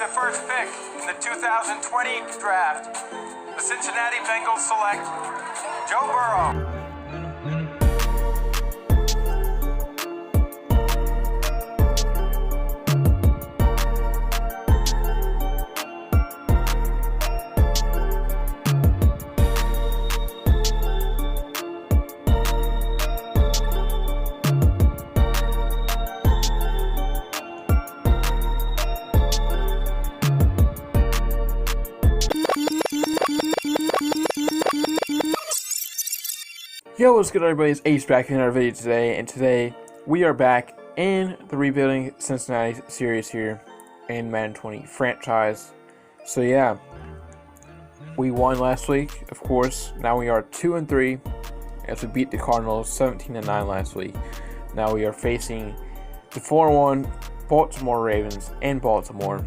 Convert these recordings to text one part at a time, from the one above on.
the first pick in the 2020 draft, the Cincinnati Bengals select Joe Burrow. Yo, what's good everybody, it's Ace back in our video today, and today we are back in the Rebuilding Cincinnati series here in Madden 20 franchise. So yeah, we won last week, of course. Now we are 2-3 as we beat the Cardinals 17-9 last week. Now we are facing the 4-1 Baltimore Ravens in Baltimore.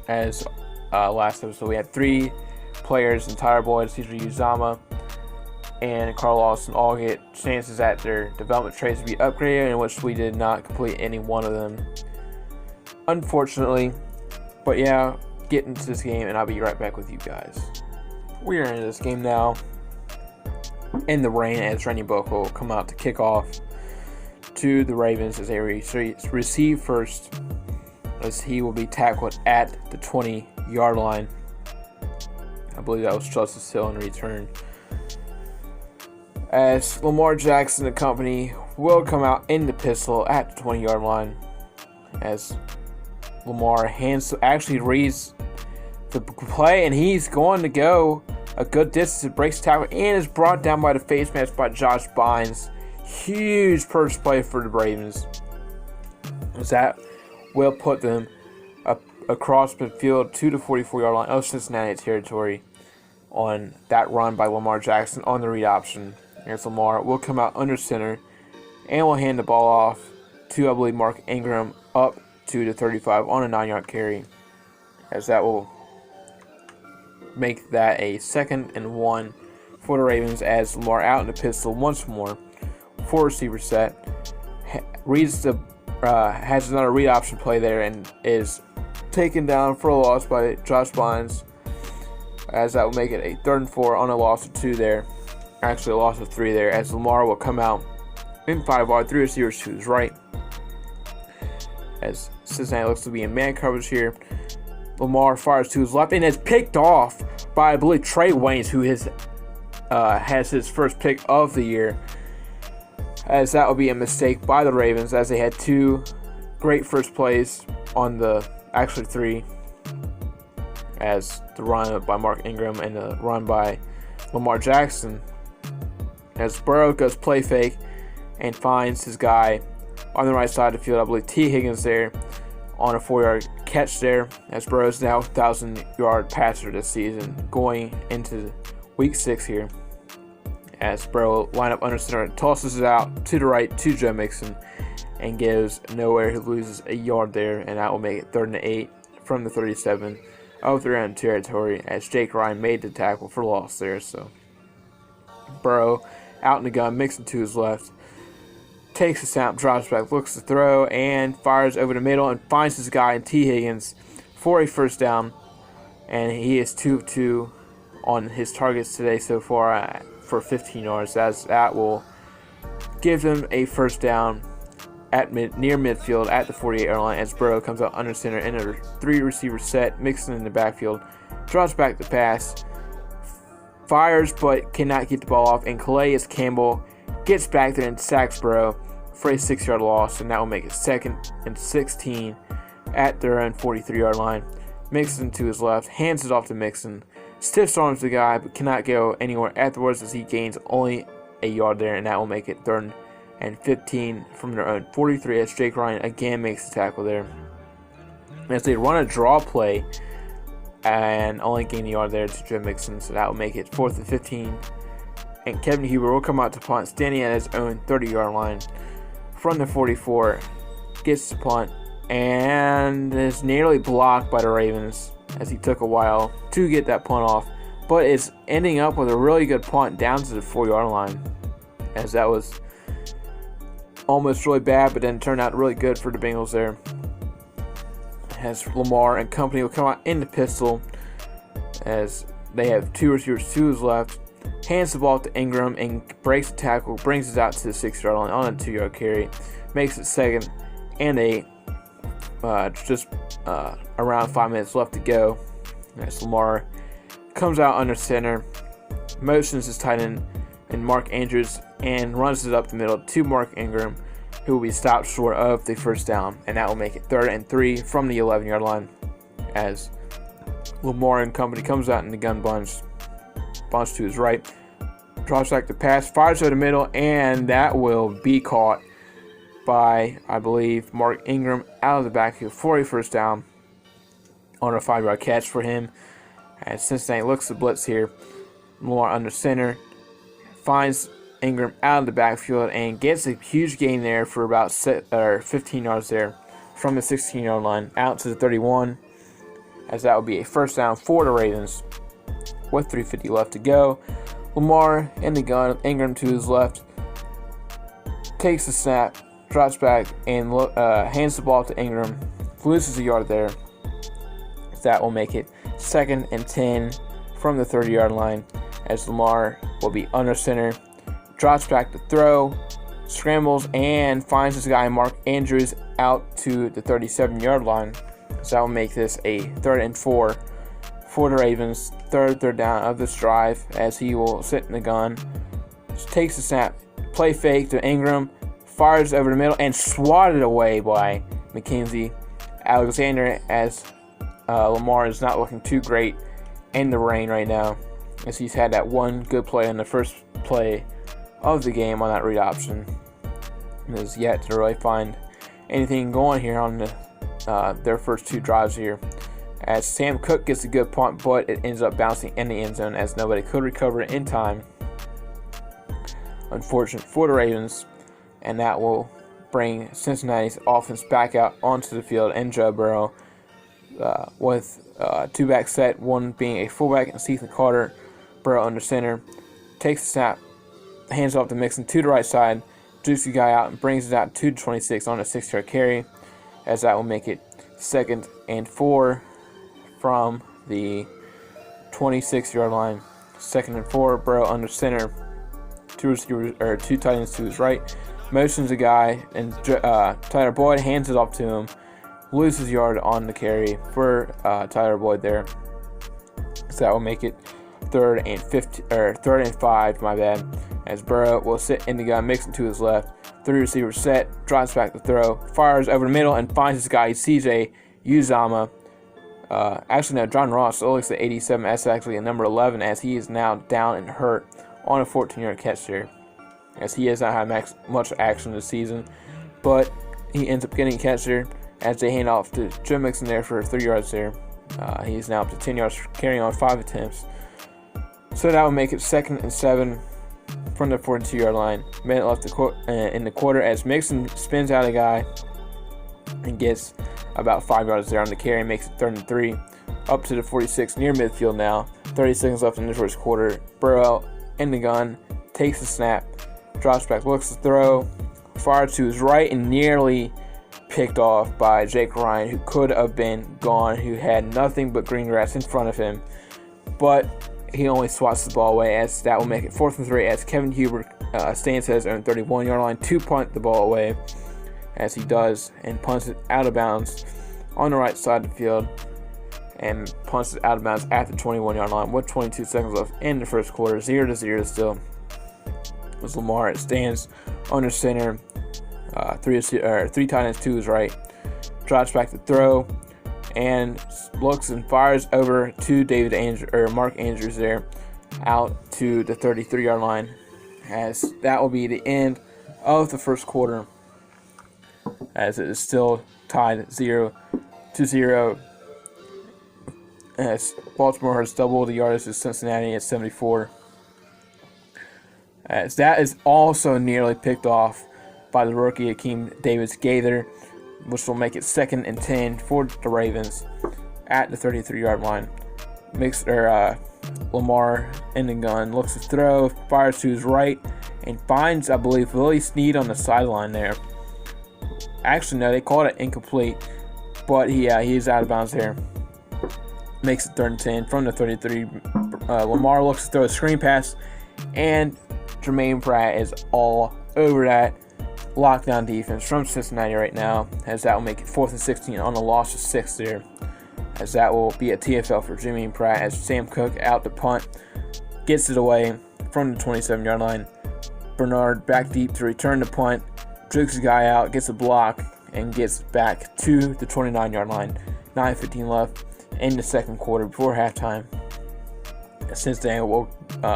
As last episode we had 3 players in Tire Boy, Cesar Uzama and Carl Lawson all get chances at their development traits to be upgraded, in which we did not complete any one of them, unfortunately. But yeah, get into this game and I'll be right back with you guys. We are in this game now in the rain, as Randy Bullock will come out to kick off to the Ravens as they receive first, as he will be tackled at the 20-yard line. I believe that was Justice Hill in return, as Lamar Jackson and company will come out in the pistol at the 20-yard line, as Lamar actually reads the play, and he's going to go a good distance. It breaks tackle and is brought down by the face mask by Josh Bynes. Huge first play for the Ravens, as that will put them up across the field to the 44-yard line of Cincinnati territory on that run by Lamar Jackson on the read option. As Lamar will come out under center and will hand the ball off to, I believe, Mark Ingram up to the 35 on a 9-yard carry, as that will make that a 2nd and 1 for the Ravens, as Lamar out in the pistol once more, 4 receiver set, has another read option play there and is taken down for a loss by Josh Bynes, as that will make it a 3rd and 4 on a loss of 2 there. Actually a loss of 3 there, as Lamar will come out in 5-wide, 3 receivers to his right, as Cincinnati looks to be in man coverage here. Lamar fires to his left and is picked off by, I believe, Trey Waynes, who has his first pick of the year, as that will be a mistake by the Ravens, as they had 2 great first plays on the, actually 3, as the run by Mark Ingram and the run by Lamar Jackson, as Burrow goes play fake and finds his guy on the right side of the field. I believe T. Higgins there on a 4-yard catch there, as Burrow is now 1,000-yard passer this season going into week 6 here, as Burrow line up under center and tosses it out to the right to Joe Mixon and goes nowhere. He loses a yard there, and that will make it 3rd and 8 from the 37 of their own territory, as Jake Ryan made the tackle for loss there. So Burrow out in the gun, Mixon to his left, takes a snap, drops back, looks to throw, and fires over the middle and finds his guy in T. Higgins for a 1st down. And he is 2-2 on his targets today so far for 15 yards, as that will give them a 1st down at near midfield at the 48-yard line, as Burrow comes out under center in a 3 receiver set, Mixon in the backfield, drops back the pass, fires but cannot get the ball off, and Calais Campbell gets back there and sacks Burrow for a 6-yard loss, and that will make it 2nd and 16 at their own 43-yard line. Mixon to his left, hands it off to Mixon, stiff arms the guy but cannot go anywhere afterwards, as he gains only a yard there, and that will make it 3rd and 15 from their own 43, as Jake Ryan again makes the tackle there, as they run a draw play and only gain a yard there to Joe Mixon, so that will make it 4th and 15. And Kevin Huber will come out to punt, standing at his own 30-yard line from the 44, gets the punt, and is nearly blocked by the Ravens, as he took a while to get that punt off, but it's ending up with a really good punt down to the 4-yard line, as that was almost really bad, but then turned out really good for the Bengals there. as Lamar and company will come out in the pistol as they have 2 receivers, 2 left. Hands the ball to Ingram and breaks the tackle, brings it out to the 6-yard line on a 2-yard carry, makes it 2nd and 8. Just around 5 minutes left to go. As Lamar comes out under center, motions his tight end and Mark Andrews and runs it up the middle to Mark Ingram, who will be stopped short of the first down, and that will make it 3rd and 3 from the 11-yard line as Lamar and company comes out in the gun bunch to his right, drops back to pass, fires to the middle, and that will be caught by, I believe, Mark Ingram out of the backfield for a first down on a 5-yard catch for him. As Cincinnati looks to blitz here, Lamar under center, finds Ingram out of the backfield and gets a huge gain there for about 15 yards there from the 16-yard line out to the 31, as that would be a first down for the Ravens with 3:50 left to go. Lamar in the gun, Ingram to his left, takes the snap, drops back, and hands the ball to Ingram, loses a yard there. That will make it 2nd and 10 from the 30-yard line as Lamar will be under center, drops back to throw, scrambles, and finds his guy Mark Andrews out to the 37-yard line. So that will make this a 3rd and 4 for the Ravens. Third down of this drive as he will sit in the gun, takes the snap, play fake to Ingram, fires over the middle, and swatted away by Mackenzie Alexander as Lamar is not looking too great in the rain right now, as he's had that one good play on the first play of the game on that read option. And has yet to really find anything going here on their first 2 drives here. As Sam Cook gets a good punt, but it ends up bouncing in the end zone as nobody could recover it in time. Unfortunate for the Ravens, and that will bring Cincinnati's offense back out onto the field and Joe Burrow with 2-back set, one being a fullback and Ethan Carter. Burrow under center, takes the snap, hands off to Mixon to the right side, jukes the guy out and brings it out to the 26 on a 6-yard carry, as that will make it 2nd and 4 from the 26-yard line. 2nd and 4, Burrow under center, 2 tight ends to his right, motions a guy, and Tyler Boyd hands it off to him, loses yard on the carry for Tyler Boyd there. So that will make it 3rd and 5, my bad, as Burrow will sit in the gun, Mixon to his left, 3 receivers set, drops back to throw, fires over the middle, and finds his guy CJ Uzama. John Ross, so it looks at 87. That's actually a number 11, as he is now down and hurt on a 14-yard catch there, as he has not had much action this season, but he ends up getting a catch there as they hand off to Joe Mixon there for 3 yards there. He's now up to 10 yards, carrying on 5 attempts. So that will make it 2nd and 7 from the 42-yard line. Minute left in the quarter as Mixon spins out a guy and gets about 5 yards there on the carry, makes it 3rd and 3. Up to the 46 near midfield now. 30 seconds left in the first quarter. Burrow in the gun, takes the snap, drops back, looks to throw, fires to his right and nearly picked off by Jake Ryan, who could have been gone, who had nothing but green grass in front of him. But he only swats the ball away, as that will make it 4th and 3 as Kevin Huber stands at his own 31-yard line to punt the ball away, as he does, and punts it out of bounds on the right side of the field, and punts it out of bounds at the 21-yard line with 22 seconds left in the first quarter. 0-0 still. As Lamar stands under center, 3 tight ends to his right, drops back to throw, and looks and fires over to Mark Andrews there, out to the 33-yard line, as that will be the end of the first quarter, as it is still tied 0-0, as Baltimore has doubled the yardage of Cincinnati at 74. As that is also nearly picked off by the rookie Akeem Davis-Gaither, which will make it 2nd and 10 for the Ravens at the 33-yard line. Lamar in the gun, looks to throw, fires to his right, and finds, I believe, Willie Snead on the sideline there. Actually, no, they called it incomplete, but he's out of bounds there. Makes it 3rd and 10 from the 33. Lamar looks to throw a screen pass, and Jermaine Pratt is all over that lockdown defense from Cincinnati right now, as that will make it 4th and 16 on a loss of 6 there, as that will be a TFL for Jermaine Pratt, as Sam Cook out to punt, gets it away from the 27-yard line. Bernard back deep to return the punt, jukes the guy out, gets a block, and gets back to the 29-yard line. 9:15 left in the second quarter before halftime. Cincinnati will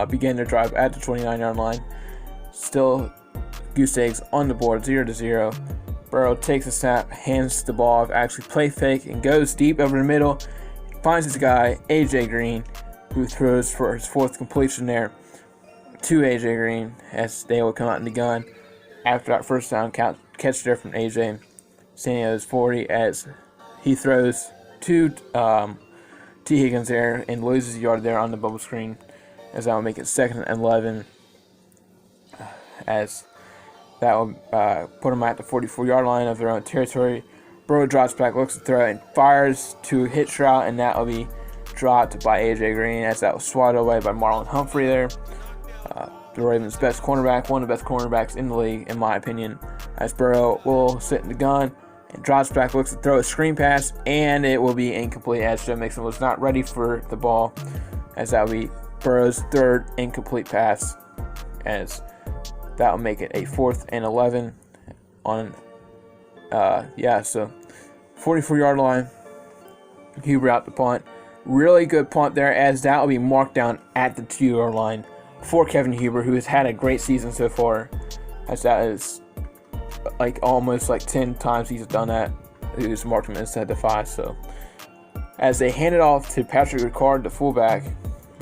begin their drive at the 29-yard line. Still goose eggs on the board, 0-0. Burrow takes a snap, hands the ball off, actually play fake, and goes deep over the middle. Finds his guy, A.J. Green, who throws for his 4th completion there to A.J. Green, as they will come out in the gun after that first down catch there from A.J. Standing at his 40 as he throws to T. Higgins there and loses a yard there on the bubble screen, as that will make it 2nd and 11, as that will put them at the 44-yard line of their own territory. Burrow drops back, looks to throw, and fires to hit Stroud, and that will be dropped by A.J. Green, as that was swatted away by Marlon Humphrey there. The Ravens' best cornerback, one of the best cornerbacks in the league, in my opinion, as Burrow will sit in the gun and drops back, looks to throw a screen pass, and it will be incomplete, as Joe Mixon was not ready for the ball, as that will be Burrow's 3rd incomplete pass, as that will make it a 4th and 11 on, so 44-yard line. Huber out the punt. Really good punt there, as that will be marked down at the 2-yard line for Kevin Huber, who has had a great season so far, as that is almost 10 times he's done that. He's marked him instead of the 5. So as they hand it off to Patrick Ricard, the fullback,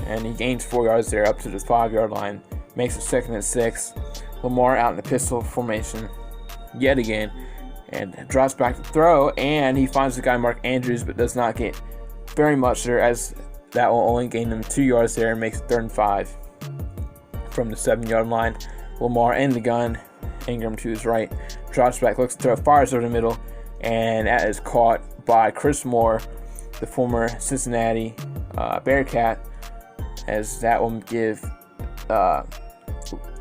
and he gains 4 yards there up to the 5-yard line, makes it 2nd and 6. Lamar out in the pistol formation yet again, and drops back to throw, and he finds the guy Mark Andrews, but does not get very much there, as that will only gain him 2 yards there and makes it 3rd and 5 from the 7-yard line. Lamar in the gun, Ingram to his right, drops back, looks to throw, fires over the middle, and that is caught by Chris Moore, the former Cincinnati Bearcat, as that will give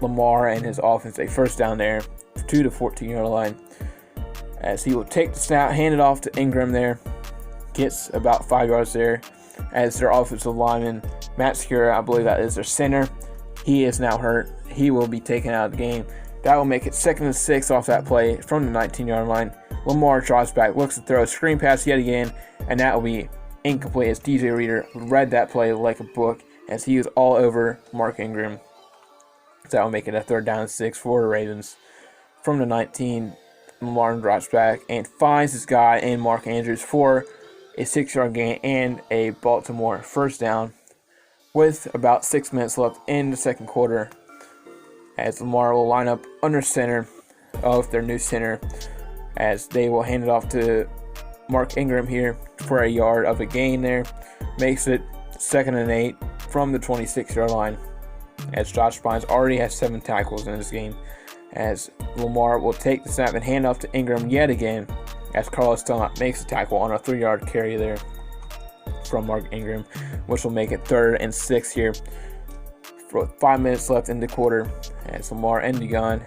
Lamar and his offense a first down there to the 14-yard line, as he will take the snap, hand it off to Ingram there, gets about 5 yards there, as their offensive lineman, Matt Skura, I believe that is their center, he is now hurt. He will be taken out of the game. That will make it 2nd and 6 off that play from the 19-yard line. Lamar drops back, looks to throw a screen pass yet again, and that will be incomplete, as DJ Reader read that play like a book, as he was all over Mark Ingram. So that will make it a 3rd down and 6 for the Ravens. From the 19, Lamar drops back and finds his guy in Mark Andrews for a 6-yard gain and a Baltimore first down, with about 6 minutes left in the second quarter, as Lamar will line up under center of their new center, as they will hand it off to Mark Ingram here for a yard of a gain there. Makes it 2nd and 8 from the 26-yard line, as Josh Bynes already has 7 tackles in this game, as Lamar will take the snap and hand off to Ingram yet again, as Carlos Dunlap makes a tackle on a 3-yard carry there from Mark Ingram, which will make it 3rd and 6 here for 5 minutes left in the quarter, as Lamar in the gun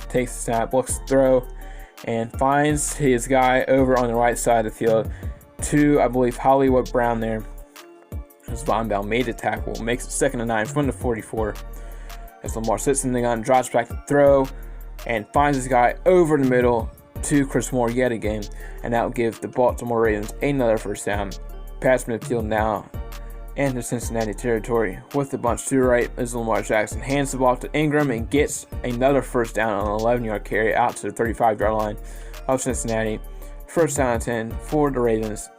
takes the snap, looks to throw, and finds his guy over on the right side of the field to, I believe, Hollywood Brown there, as Von Bell made the tackle, makes it 2nd and 9 from the 44, as Lamar sits in the gun, drops back to throw, and finds his guy over the middle to Chris Moore yet again, and that will give the Baltimore Ravens another first down. Pass midfield now into Cincinnati territory with the bunch to the right, as Lamar Jackson hands the ball to Ingram and gets another first down on an 11-yard carry out to the 35-yard line of Cincinnati. First down and 10 for the Ravens.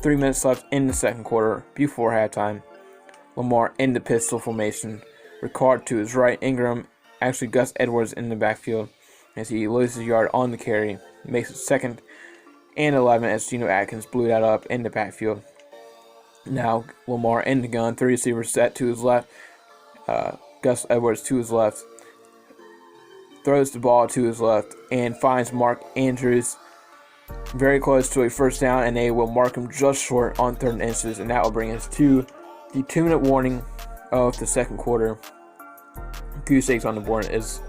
3 minutes left in the second quarter before halftime. Lamar in the pistol formation. Ricard to his right. Ingram, actually Gus Edwards in the backfield, as he loses a yard on the carry. Makes it 2nd and 11 as Geno Atkins blew that up in the backfield. Now Lamar in the gun, 3 receivers set to his left. Gus Edwards to his left. Throws the ball to his left and finds Mark Andrews very close to a first down, and they will mark him just short on 3rd and inches, and that will bring us to the 2-minute warning of the second quarter. Goose eggs on the board is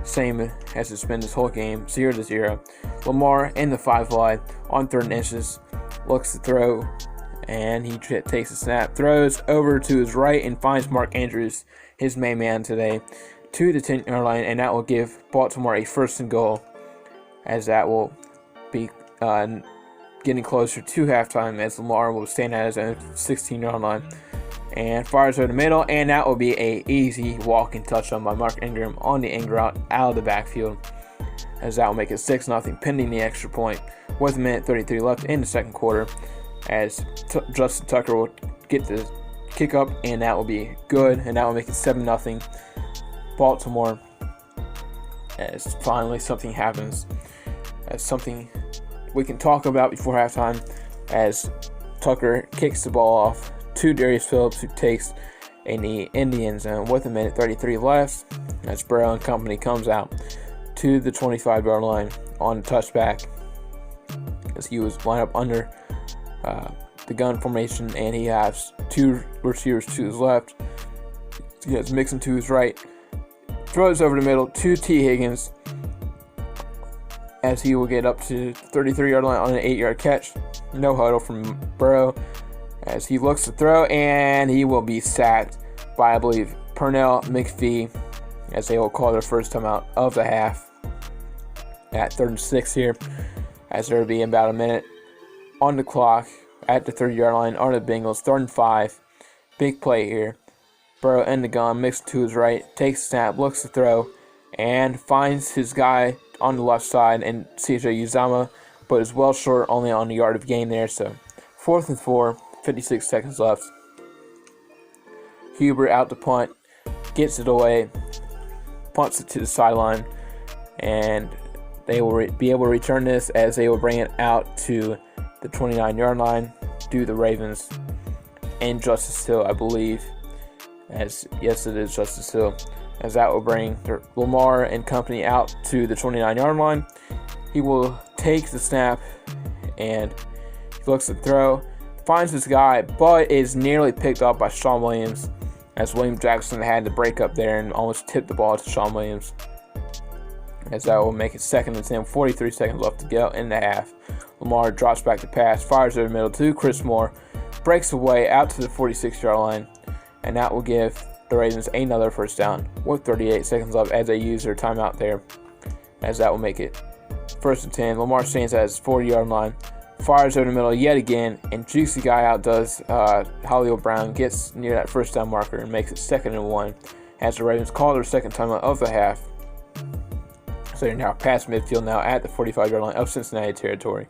same as it's been this whole game, 0-0. Lamar in the 5 wide on 3rd and inches, looks to throw, and he takes a snap, throws over to his right, and finds Mark Andrews, his main man today, to the 10-yard line, and that will give Baltimore a 1st and goal, as that will be getting closer to halftime, as Lamar will stand at his own 16-yard line and fires over the middle, and that will be a easy walking touchdown by Mark Ingram on the end route out of the backfield, as that will make it 6-0 pending the extra point with 1:33 left in the second quarter, as Justin Tucker will get the kick up, and that will be good, and that will make it 7-0 Baltimore, as finally something happens, as something we can talk about before halftime, as Tucker kicks the ball off to Darius Phillips, who takes a knee in the end zone with 1:33 left, as Burrow and company comes out to the 25-yard line on the touchback, as he was lined up under the gun formation, and he has 2 receivers to his left. He has Mixon to his right, throws over the middle to T. Higgins, as he will get up to the 33-yard line on an 8-yard catch. No huddle from Burrow, as he looks to throw, and he will be sacked by, I believe, Pernell McPhee, as they will call their first timeout of the half at 3rd and 6 here, as there will be about a minute on the clock at the 30-yard line on the Bengals. 3rd and 5. Big play here. Burrow in the gun, Mixon to his right, takes a snap, looks to throw, and finds his guy on the left side, and C.J. Uzomah, but is well short, only on the yard of gain there. So 4th and 4, 56 seconds left. Huber out to punt, gets it away, punts it to the sideline, and they will be able to return this, as they will bring it out to the 29-yard line to the Ravens and Justice Hill, I believe. As yes, it is Justice Hill, as that will bring Lamar and company out to the 29-yard line. He will take the snap, and he looks to throw, finds his guy, but is nearly picked up by Shawn Williams, as William Jackson had to break up there and almost tipped the ball to Shawn Williams, as that will make it 2nd and 10, 43 seconds left to go in the half. Lamar drops back to pass, fires over the middle to Chris Moore, breaks away out to the 46-yard line, and that will give the Ravens another first down with 38 seconds left, as they use their timeout there, as that will make it 1st and 10. Lamar stands at his 40-yard line, fires over the middle yet again, and jukes the guy out, does Hollywood Brown, gets near that first down marker and makes it 2nd and 1, as the Ravens call their second timeout of the half. So they're now past midfield, now at the 45-yard line of Cincinnati territory.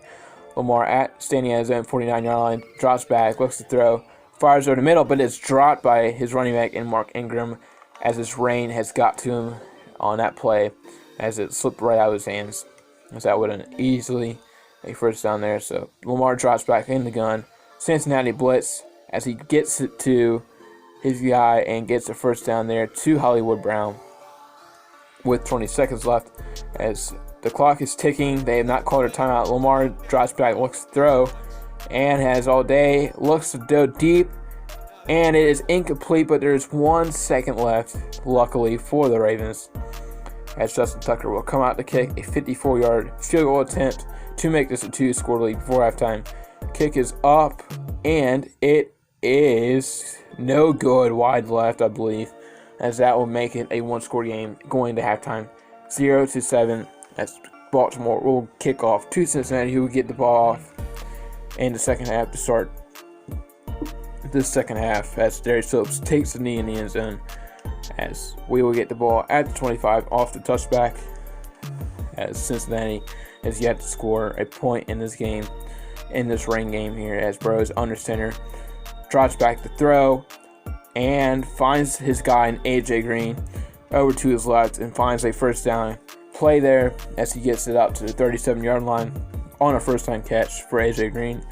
Lamar standing at his own 49-yard line, drops back, looks to throw, fires over the middle, but it's dropped by his running back and Mark Ingram, as his rain has got to him on that play, as it slipped right out of his hands, as that would have easily a first down there. So Lamar drops back in the gun. Cincinnati blitz, as he gets it to his guy and gets a first down there to Hollywood Brown with 20 seconds left, as the clock is ticking. They have not called a timeout. Lamar drops back, looks to throw, and has all day, looks to go deep, and it is incomplete, but there's 1 second left, luckily for the Ravens, as Justin Tucker will come out to kick a 54-yard field goal attempt to make this a 2-score lead before halftime. Kick is up, and it is no good, wide left, I believe, as that will make it a 1-score game going to halftime, 0-7, as Baltimore will kick off to Cincinnati, who will get the ball off in the second half to start this second half, as Darius Phillips takes the knee in the end zone, as we will get the ball at the 25 off the touchback, as Cincinnati has yet to score a point in this game, in this rain game here, as Burrow's under center, drops back to throw, and finds his guy in A.J. Green over to his left, and finds a first down play there, as he gets it out to the 37-yard line on a first-time catch for A.J. Green,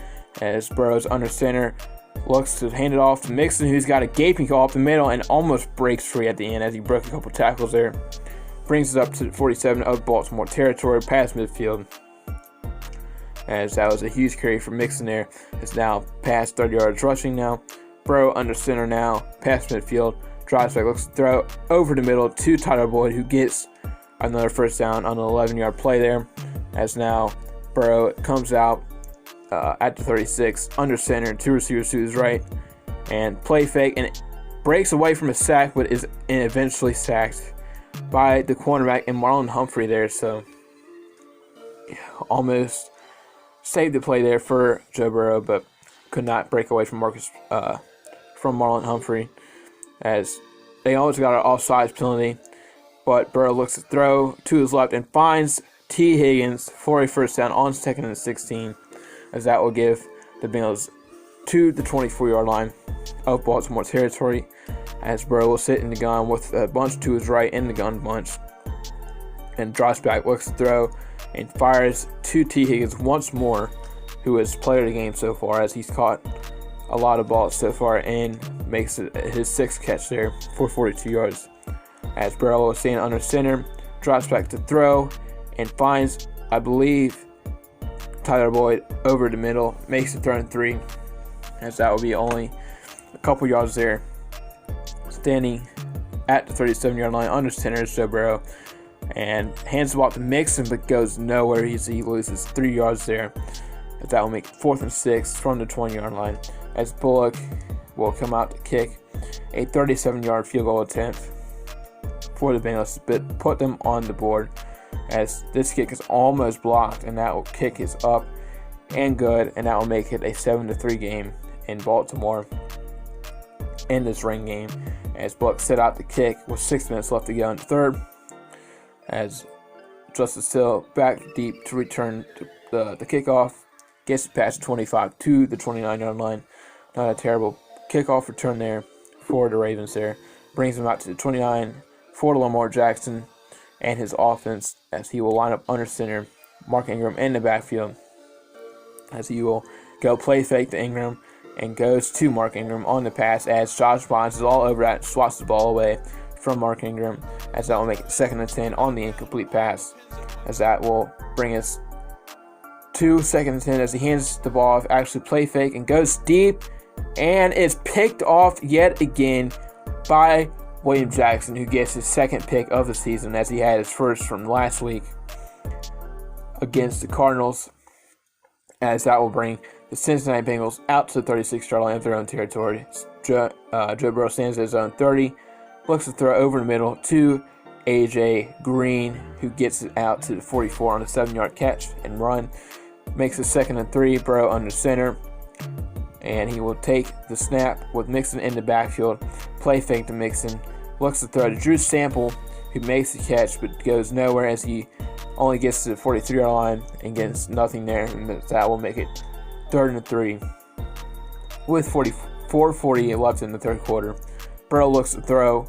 as Burrow's under center looks to hand it off to Mixon, who's got a gaping hole up the middle and almost breaks free at the end, as he broke a couple tackles there. Brings it up to the 47 of Baltimore territory, past midfield. as that was a huge carry for Mixon there. It's now past 30 yards rushing now. Burrow under center now, past midfield, drives back, looks to throw over the middle to Tyler Boyd, who gets another first down on an 11-yard play there, as now Burrow comes out at the 36, under center, two receivers to his right, and play fake, and breaks away from a sack, but is eventually sacked by the cornerback and Marlon Humphrey there. So almost saved the play there for Joe Burrow, but could not break away from Marlon Humphrey, as they almost got an offsides penalty. But Burrow looks to throw to his left and finds T. Higgins for a first down on 2nd and 16, as that will give the Bengals to the 24-yard line of Baltimore territory, as Burrow will sit in the gun with a bunch to his right in the gun bunch, and drops back, looks to throw, and fires to T. Higgins once more, who is player of the game so far, as he's caught a lot of balls so far and makes it his 6th catch there for 42 yards. As Burrow is staying under center, drops back to throw, and finds, I believe, Tyler Boyd over the middle, makes it 3rd and 3, as that will be only a couple yards there. Standing at the 37-yard line under center is Joe Burrow, and hands the ball to Mixon, but goes nowhere. He loses 3 yards there. But that will make 4th and 6 from the 20-yard line, as Bullock will come out to kick a 37-yard field goal attempt for the Bengals, but put them on the board, as this kick is almost blocked, and that will kick is up and good, and that will make it a 7-3 game in Baltimore in this rain game, as Bullock set out the kick with 6 minutes left to go in the third, as Justice Hill back deep to return the kickoff, gets it past 25 to the 29-yard line. Not a terrible kickoff return there for the Ravens there. Brings them out to the 29 for Lamar Jackson and his offense, as he will line up under center, Mark Ingram in the backfield, as he will go play fake to Ingram and goes to Mark Ingram on the pass, as Josh Bynes is all over that, swats the ball away from Mark Ingram, as that will make it 2nd and 10 on the incomplete pass, as that will bring us to 2nd and 10, as he hands the ball off, actually play fake and goes deep, and is picked off yet again by William Jackson, who gets his 2nd pick of the season, as he had his first from last week against the Cardinals, as that will bring the Cincinnati Bengals out to the 36-yard line of their own territory. Joe Burrow stands at his own 30, looks to throw over the middle to A.J. Green, who gets it out to the 44 on a 7-yard catch and run. Makes it 2nd and 3, Burrow under center, and he will take the snap with Mixon in the backfield, play fake to Mixon, looks to throw to Drew Sample, who makes the catch but goes nowhere, as he only gets to the 43-yard line and gets nothing there, and that will make it 3rd and 3 with 4:40 left in the third quarter. Burrow looks to throw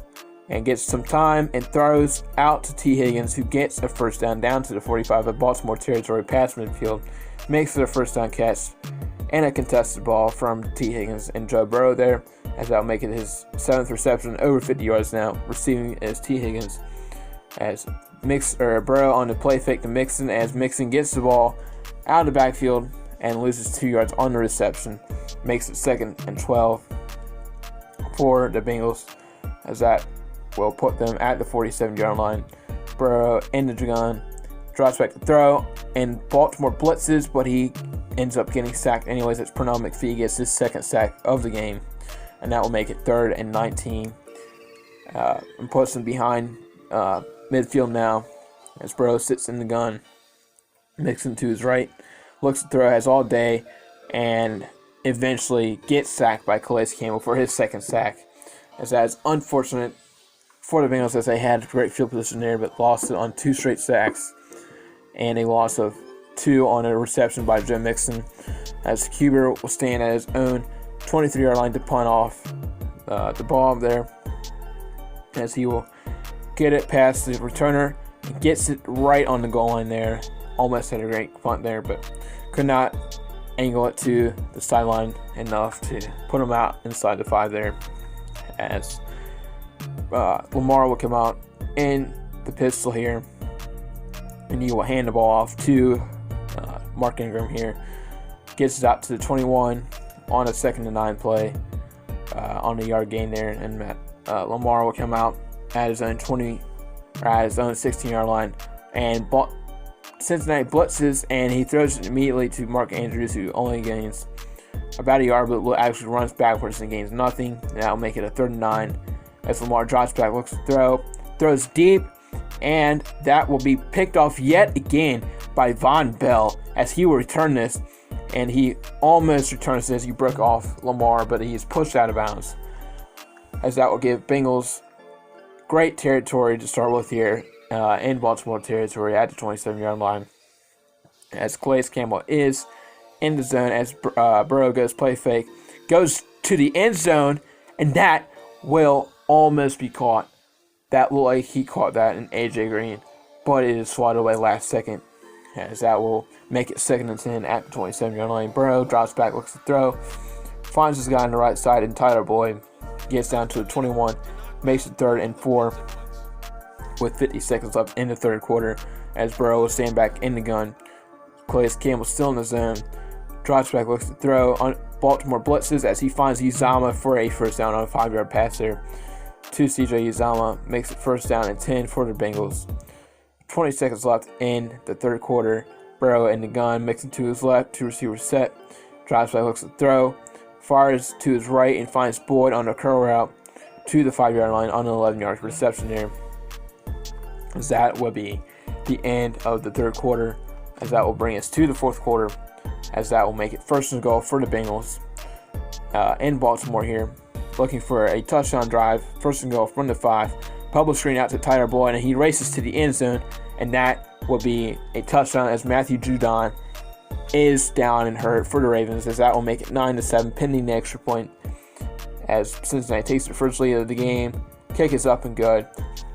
and gets some time and throws out to T. Higgins, who gets a first down to the 45 of Baltimore territory past midfield, makes it a first down catch and a contested ball from T. Higgins and Joe Burrow there, as that will make it his 7th reception, over 50 yards now, receiving as T. Higgins, as Burrow on the play fake to Mixon, as Mixon gets the ball out of the backfield and loses 2 yards on the reception, makes it 2nd and 12 for the Bengals, as that will put them at the 47-yard line. Burrow in the gun, drops back to throw, and Baltimore blitzes, but he ends up getting sacked anyways. It's Pernell McPhee gets his 2nd sack of the game, and that will make it 3rd and 19, and puts them behind midfield now, as Burrow sits in the gun. Mixon to his right, looks to throw, has all day, and eventually gets sacked by Calais Campbell for his 2nd sack, as that is unfortunate for the Bengals, as they had great field position there, but lost it on 2 straight sacks and a loss of 2 on a reception by Joe Mixon, as Huber will stand at his own 23-yard line to punt off the ball there, as he will get it past the returner and gets it right on the goal line there. Almost had a great punt there, but could not angle it to the sideline enough to put him out inside the 5 there, as Lamar will come out in the pistol here, and he will hand the ball off to Mark Ingram here gets it out to the 21 on a 2nd and 9 play on the yard gain there, and Lamar will come out at his own 20 or at his own 16-yard line, and Cincinnati blitzes, and he throws it immediately to Mark Andrews, who only gains about a yard, but actually runs backwards and gains nothing, and that will make it a 3rd and 9 as Lamar drops back, looks to throw, throws deep, and that will be picked off yet again by Von Bell as he will return this, and he almost returns this. He broke off Lamar, but he is pushed out of bounds, as that will give Bengals great territory to start with here in Baltimore territory at the 27-yard line, as Calais Campbell is in the zone as Burrow goes play fake, goes to the end zone, and that will almost be caught. That looked like he caught that in A.J. Green, but it is swatted away last second, as that will make it 2nd and 10 at the 27-yard line. Burrow drops back, looks to throw, finds his guy on the right side, and Tyler Boyd gets down to the 21, makes it 3rd and 4 with 50 seconds left in the 3rd quarter, as Burrow will stand back in the gun. Calais Campbell still in the zone, drops back, looks to throw. On Baltimore blitzes as he finds Uzomah for a 1st down on a 5-yard pass there to C.J. Uzomah, makes it 1st down and 10 for the Bengals. 20 seconds left in the 3rd quarter. Burrow in the gun, mixing to his left, 2 receivers set, drops back, looks to throw, fires to his right, and finds Boyd on a curl route to the 5-yard line on an 11-yard reception there. As that will be the end of the 3rd quarter, as that will bring us to the 4th quarter, as that will make it 1st and goal for the Bengals in Baltimore here, looking for a touchdown drive, 1st and goal from the 5. Bubble screen out to Tyler Boyd, and he races to the end zone, and that will be a touchdown as Matthew Judon is down and hurt for the Ravens, as that will make it 9-7 pending the extra point, as Cincinnati takes the first lead of the game. Kick is up and good.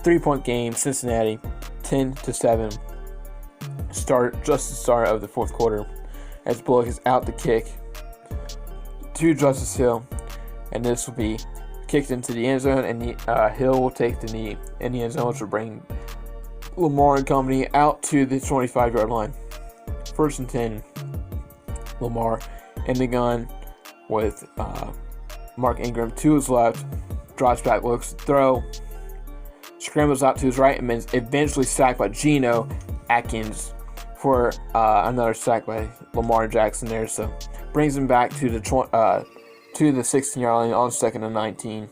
3-point game, Cincinnati 10-7. Just the start of the 4th quarter, as Bullock is out the kick to Justice Hill, and this will be kicked into the end zone, and Hill will take the knee in the end zone, which will bring Lamar and company out to the 25-yard line. 1st and 10. Lamar in the gun with Mark Ingram to his left, drops back, looks to throw, scrambles out to his right, and is eventually sacked by Geno Atkins for another sack by Lamar Jackson there. So brings him back to the 16-yard line on 2nd and 19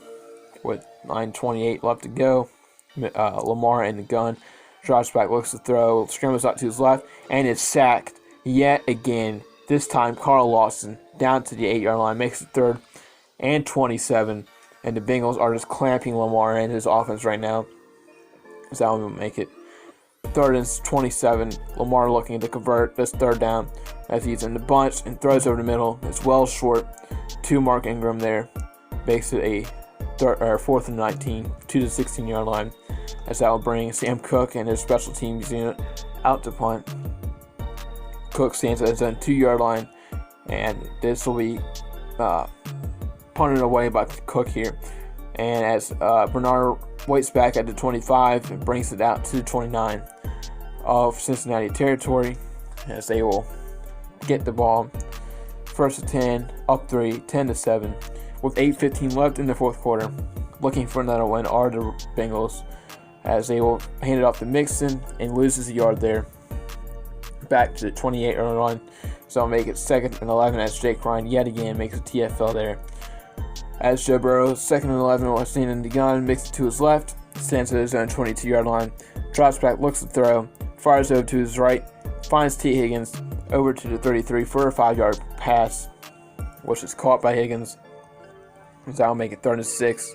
with 9:28 left to go. Lamar in the gun, drops back, looks to throw, scrambles out to his left, and is sacked yet again. This time, Carl Lawson down to the 8-yard line, makes it 3rd and 27. And the Bengals are just clamping Lamar and his offense right now. So that will make it 3rd and 27. Lamar looking to convert this 3rd down as he's in the bunch and throws over the middle. It's well short to Mark Ingram there. Makes it a 4th and 19 to the 16-yard line, as that will bring Sam Cook and his special teams unit out to punt. Cook stands at his own 2-yard line, and this will be punted away by Cook here. And as Bernard waits back at the 25 and brings it out to the 29 of Cincinnati territory, as they will get the ball. 1st and 10, up 3, 10-7, with 8:15 left in the 4th quarter. Looking for another win are the Bengals, as they will hand it off to Mixon and loses a yard there. Back to the 28-yard line, so I'll make it 2nd and 11 as Jake Ryan yet again makes a TFL there. As Joe Burrow, 2nd and 11, while standing in the gun, makes it to his left, stands at his own 22-yard line, drops back, looks to throw, fires over to his right, finds T. Higgins over to the 33 for a 5-yard pass, which is caught by Higgins. So that'll make it 3rd and 6,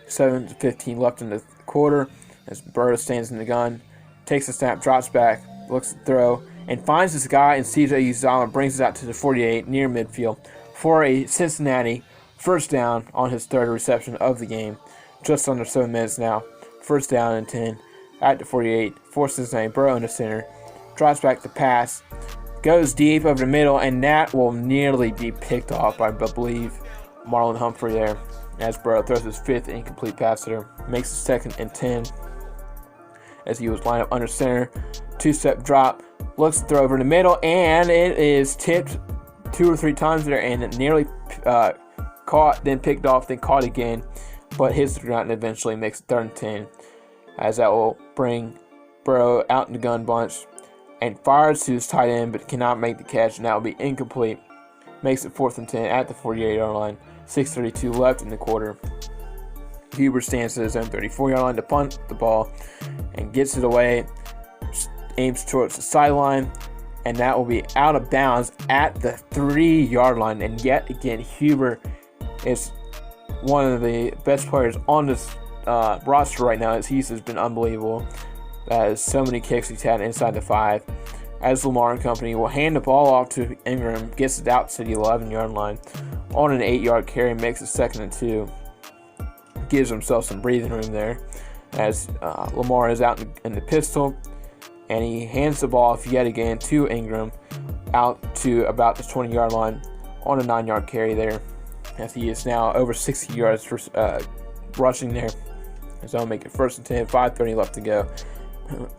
7:15 left in the quarter, as Burrow stands in the gun, takes a snap, drops back, looks to throw, and finds this guy, and C.J. Uzomah brings it out to the 48 near midfield for a Cincinnati 1st down on his 3rd reception of the game. Just under 7 minutes now. 1st down and 10 at the 48 for Cincinnati. Burrow in the center, drops back to pass, goes deep over the middle, and that will nearly be picked off by, I believe, Marlon Humphrey there, as Burrow throws his 5th incomplete pass there. Makes it 2nd and 10 as he was lined up under center. 2-step drop, looks to throw over the middle, and it is tipped 2 or 3 times there, and it nearly caught, then picked off, then caught again, but hits the ground and eventually makes it 3rd and 10, as that will bring Burrow out in the gun bunch and fires to his tight end, but cannot make the catch, and that will be incomplete. Makes it 4th and 10 at the 48-yard line. 6:32 left in the quarter. Huber stands at his own 34-yard line to punt the ball and gets it away, aims towards the sideline, and that will be out of bounds at the 3-yard line. And yet again, Huber is one of the best players on this roster right now, as he's has been unbelievable. That is so many kicks he's had inside the 5. As Lamar and company will hand the ball off to Ingram, gets it out to the 11-yard line on an 8-yard carry, makes it 2nd and 2. Gives himself some breathing room there, as Lamar is out in the pistol, and he hands the ball off yet again to Ingram out to about the 20-yard line on a 9-yard carry there, as he is now over 60 yards for rushing there. So I'll make it 1st and 10, 5:30 left to go.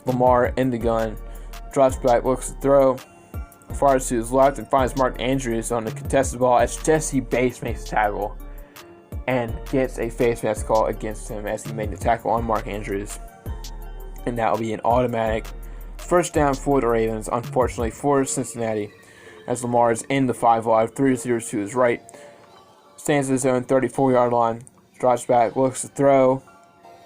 Lamar in the gun, drops back, looks to throw, fires to his left and finds Mark Andrews on the contested ball as Jesse Bates makes a tackle and gets a face mask call against him as he made the tackle on Mark Andrews. And that will be an automatic 1st down for the Ravens, unfortunately for Cincinnati, as Lamar is in the 5 wide, 3 receivers to his right, stands at his own 34-yard line, drops back, looks to throw,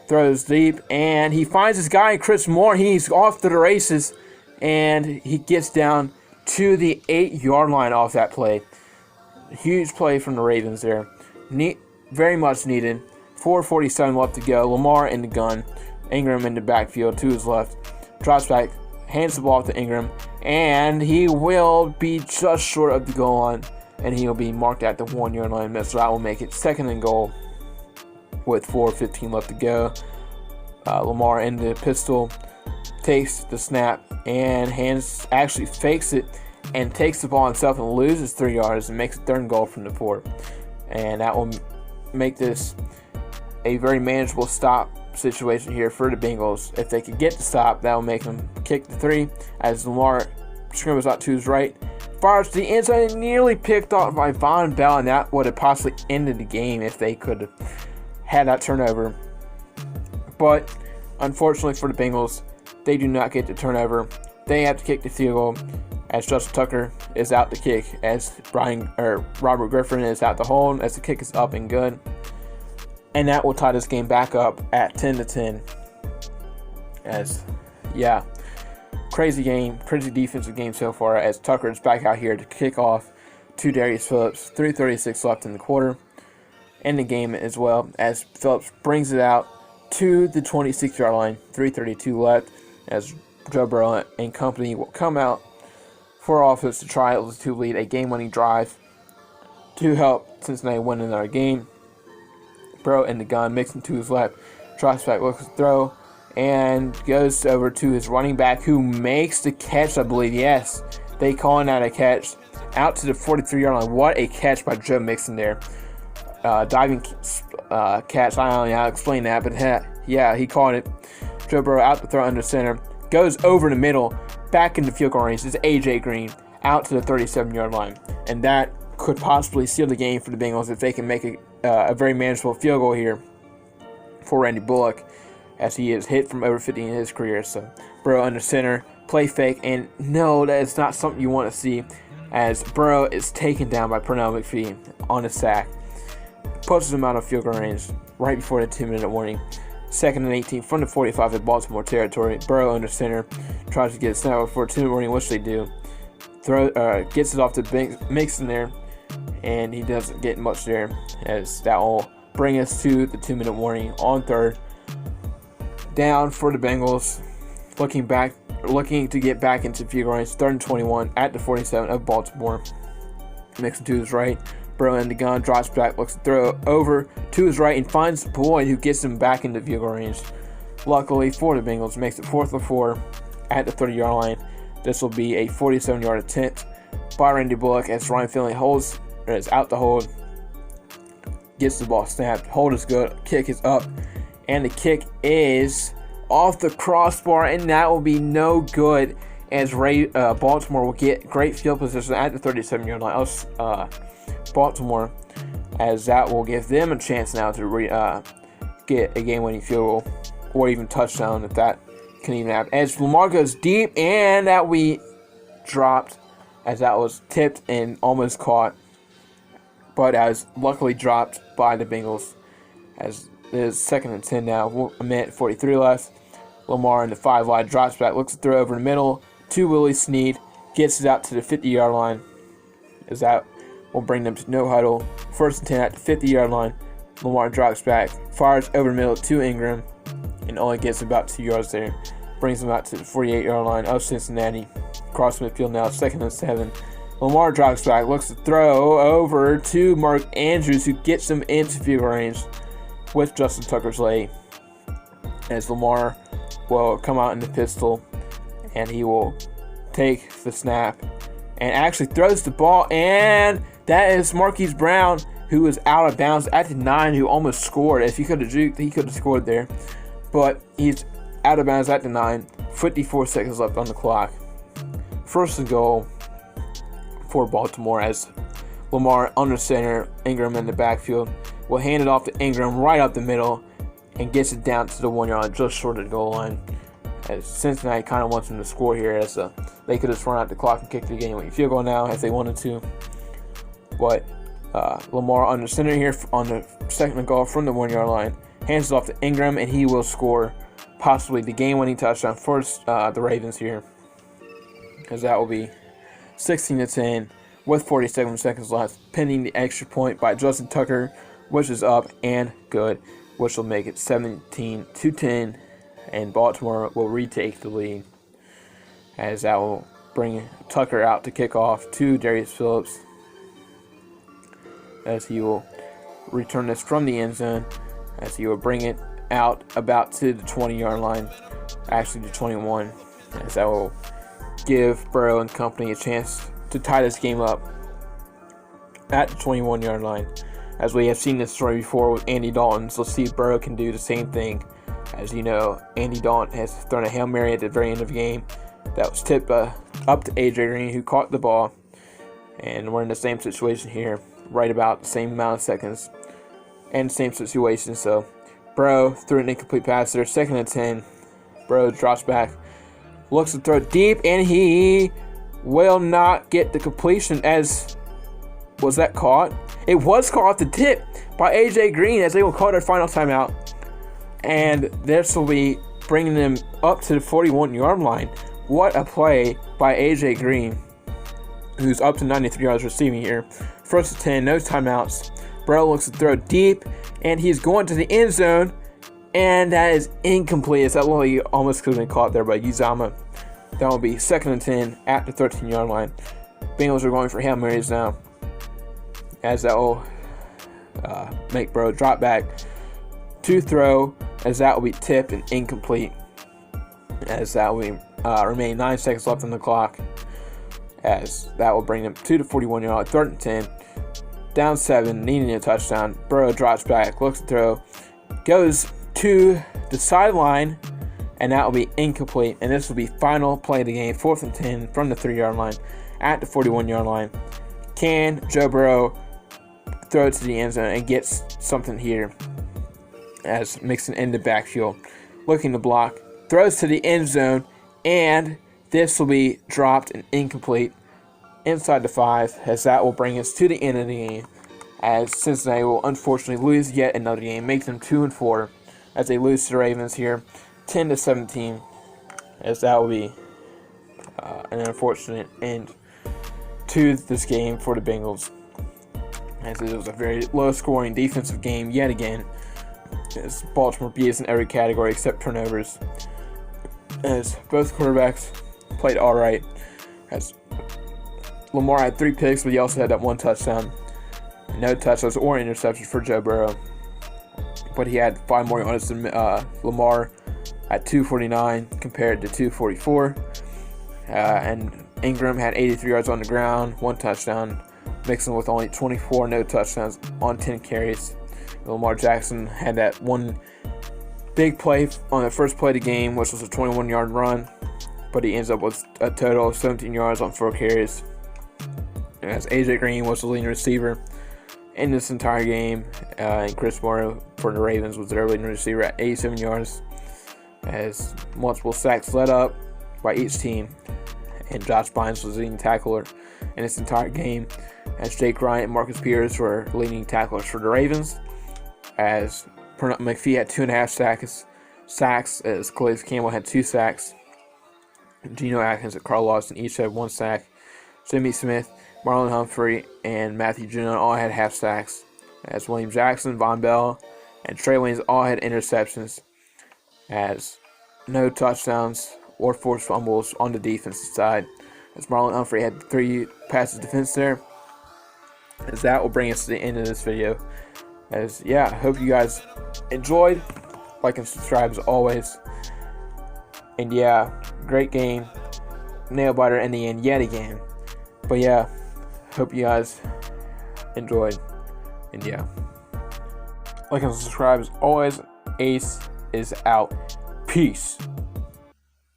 throws deep, and he finds his guy, Chris Moore. He's off to the races, and he gets down to the 8-yard line off that play. Huge play from the Ravens there. Very much needed. 4:47 left to go. Lamar in the gun. Ingram in the backfield to his left. Drops back, hands the ball to Ingram, and he will be just short of the goal line, and he'll be marked at the 1-yard line. So that will make it 2nd and goal with 4:15 left to go. Lamar in the pistol, takes the snap, and actually fakes it and takes the ball himself and loses 3 yards and makes a 3rd and goal from the 4. And that will make this a very manageable stop situation here for the Bengals. If they could get the stop, that will make them kick the 3, as Lamar scrambles out to his right, fires to the end zone, and nearly picked off by Von Bell, and that would have possibly ended the game if they could have had that turnover. But unfortunately for the Bengals, they do not get the turnover. They have to kick the field goal, as Justin Tucker is out to kick, as Robert Griffin is out to hold, as the kick is up and good. And that will tie this game back up at 10-10. Crazy game, crazy defensive game so far, as Tucker is back out here to kick off to Darius Phillips. 3:36 left in the quarter. In the game as well, as Phillips brings it out to the 26-yard line. 3:32 left, as Joe Burrow and company will come out for offense to try to lead a game-winning drive to help Cincinnati win another game. Burrow in the gun, mixing to his left, drops back, looks to throw, and goes over to his running back, who makes the catch, I believe. Yes, they calling that a catch, out to the 43-yard line. What a catch by Joe Mixon there. Diving catch. I don't know how to explain that, but yeah, he caught it. Joe Burrow out to throw under center, goes over the middle, back into field goal range. It's AJ Green out to the 37-yard line, and that could possibly seal the game for the Bengals if they can make a very manageable field goal here for Randy Bullock, as he is hit from over 50 in his career. So Burrow under center, play fake, and no, that is not something you want to see, as Burrow is taken down by Pernell McPhee on a sack. Pushes him out of field goal range right before the 2-minute warning. 2nd and 18 from the 45 at Baltimore territory. Burrow under center, tries to get a snap before 2-minute warning, which they do. Gets it off to Mixon there, and he doesn't get much there, as that will bring us to the 2-minute warning on 3rd down for the Bengals. Looking to get back into field goal range. 3rd and 21 at the 47 of Baltimore. Mixon to his right. Burrow in the gun, drops back, looks to throw over to his right, and finds Boyd, who gets him back into field goal range. Luckily for the Bengals, makes it 4th and 4 at the 30-yard line. This will be a 47-yard attempt by Randy Bullock, as Ryan Finley is out to hold. Gets the ball snapped. Hold is good. Kick is up. And the kick is off the crossbar, and that will be no good. as Baltimore will get great field position at the 37-yard line. Baltimore, as that will give them a chance now to get a game-winning field goal or even touchdown if that can even happen. As Lamar goes deep, and that we dropped, as that was tipped and almost caught, but as luckily dropped by the Bengals. As it is 2nd and 10 now, a minute 43 left. Lamar in the 5 wide drops back, looks to throw over the middle to Willie Snead, gets it out to the 50-yard line, as that will bring them to no huddle. 1st and 10 at the 50-yard line. Lamar drops back, fires over the middle to Ingram, and only gets about 2 yards there. Brings them out to the 48-yard line of Cincinnati. Cross midfield now, 2nd and 7. Lamar drops back, looks to throw over to Mark Andrews, who gets him into field goal range with Justin Tucker's leg. As Lamar will come out in the pistol, and he will take the snap and actually throws the ball, and that is Marquise Brown, who is out of bounds at the 9, who almost scored. If he could have juked, he could have scored there, but he's out of bounds at the 9. 54 seconds left on the clock. 1st and goal for Baltimore, as Lamar under center, Ingram in the backfield will hand it off to Ingram right up the middle and gets it down to the 1-yard line, just short of the goal line. As Cincinnati kind of wants them to score here, as they could just run out the clock and kick the game-winning field goal now if they wanted to. But Lamar under center here on the 2nd and goal from the 1-yard line, hands it off to Ingram, and he will score possibly the game-winning touchdown for the Ravens here, as that will be 16-10 with 47 seconds left, pending the extra point by Justin Tucker, which is up and good, which will make it 17-10, and Baltimore will retake the lead, as that will bring Tucker out to kick off to Darius Phillips, as he will return this from the end zone, as he will bring it out about to the 20-yard line, actually the 21, as that will give Burrow and company a chance to tie this game up at the 21-yard line. As we have seen this story before with Andy Dalton, so let's see if Burrow can do the same thing. As you know, Andy Dalton has thrown a Hail Mary at the very end of the game that was tipped up to AJ Green, who caught the ball, and we're in the same situation here, right about the same amount of seconds and the same situation. So Burrow threw an incomplete pass there, 2nd and 10. Burrow drops back, looks to throw deep, and he will not get the completion. As was that caught? It was caught off the tip by AJ Green, as they will call their final timeout, and this will be bringing them up to the 41-yard line. What a play by AJ Green, who's up to 93 yards receiving here. 1st and 10, no timeouts. Burrow looks to throw deep, and he's going to the end zone, and that is incomplete. It's that literally almost could have been caught there by Uzama. That will be 2nd and 10 at the 13-yard line. Bengals are going for Hail Marys now, as that will make Burrow drop back to throw, as that will be tipped and incomplete, as that will remain 9 seconds left on the clock, as that will bring them to the 41-yard line. 3rd and 10, down 7, needing a touchdown. Burrow drops back, looks to throw, goes to the sideline, and that will be incomplete, and this will be final play of the game. 4th and 10 from the 3-yard line at the 41-yard line. Can Joe Burrow throw it to the end zone and gets something here, as Mixon in the backfield looking to block, throws to the end zone, and this will be dropped and incomplete inside the 5, as that will bring us to the end of the game, as Cincinnati will unfortunately lose yet another game, make them 2-4 as they lose to the Ravens here 10-17, as that will be an unfortunate end to this game for the Bengals, as it was a very low-scoring defensive game yet again, as Baltimore beat us in every category except turnovers, as both quarterbacks played all right, as Lamar had 3 picks, but he also had that 1 touchdown, no touchdowns or interceptions for Joe Burrow, but he had 5 more yards than Lamar at 249 compared to 244, and Ingram had 83 yards on the ground, 1 touchdown, Mixon with only 24 no touchdowns on 10 carries. Lamar Jackson had that 1 big play on the first play of the game, which was a 21-yard run, but he ends up with a total of 17 yards on 4 carries. As AJ Green was the leading receiver in this entire game, and Chris Morrow for the Ravens was their leading receiver at 87 yards. As multiple sacks led up by each team, and Josh Bynes was the leading tackler in this entire game, as Jake Ryan and Marcus Peters were leading tacklers for the Ravens, as Pernell McPhee had 2.5 sacks, as Calais Campbell had 2 sacks, Geno Atkins and Carl Lawson each had 1 sack, Jimmy Smith, Marlon Humphrey, and Matthew Judon all had half sacks, as William Jackson, Von Bell, and Trey Waynes all had interceptions, as no touchdowns or forced fumbles on the defensive side, as Marlon Humphrey had 3 passes defense there. As that will bring us to the end of this video. As yeah, hope you guys enjoyed. Like and subscribe as always. And yeah, great game. Nail biter in the end yet again. But yeah, hope you guys enjoyed. And yeah, like and subscribe as always. Ace is out. Peace.